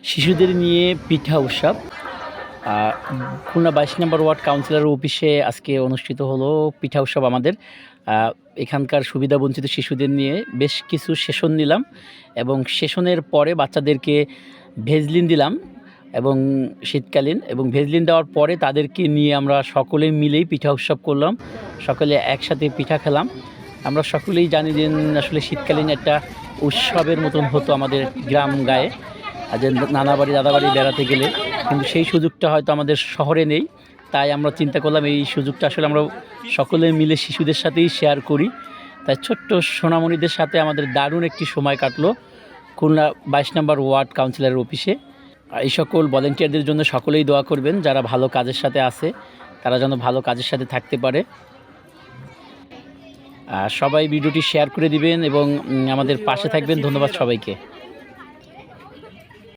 শিশুদের নিয়ে পিঠা উৎসব খুলনা ২২ নম্বর ওয়ার্ড কাউন্সিলর অফিসে আজকে অনুষ্ঠিত হলো পিঠা উৎসব আমাদের। এখানকার সুবিধাবঞ্চিত শিশুদের নিয়ে বেশ কিছু সেশন নিলাম এবং সেশনের পরে বাচ্চাদেরকে ভেজলিন দিলাম এবং শীতকালীন এবং ভেজলিন দেওয়ার পরে তাদেরকে নিয়ে আমরা সকলে মিলেই পিঠা উৎসব করলাম। সকলে একসাথে পিঠা খেলাম। আমরা সকলেই জানি যে আসলে শীতকালীন একটা উৎসবের মতন হতো আমাদের গ্রাম গায়ে, যে নানা বাড়ি দাদা বাড়ি বেড়াতে গেলে, কিন্তু সেই সুযোগটা হয়তো আমাদের শহরে নেই। তাই আমরা চিন্তা করলাম এই সুযোগটা আসলে আমরা সকলে মিলে শিশুদের সাথেই শেয়ার করি। তাই ছোট্ট সোনামণিদের সাথে আমাদের দারুণ একটি সময় কাটলো খুলনা ২২ নম্বর ওয়ার্ড কাউন্সিলরের অফিসে। এই সকল ভলেন্টিয়ারদের জন্য সকলেই দোয়া করবেন, যারা ভালো কাজের সাথে আছে তারা যেন ভালো কাজের সাথে থাকতে পারে। সবাই ভিডিওটি শেয়ার করে দিবেন এবং আমাদের পাশে থাকবেন। ধন্যবাদ সবাইকে।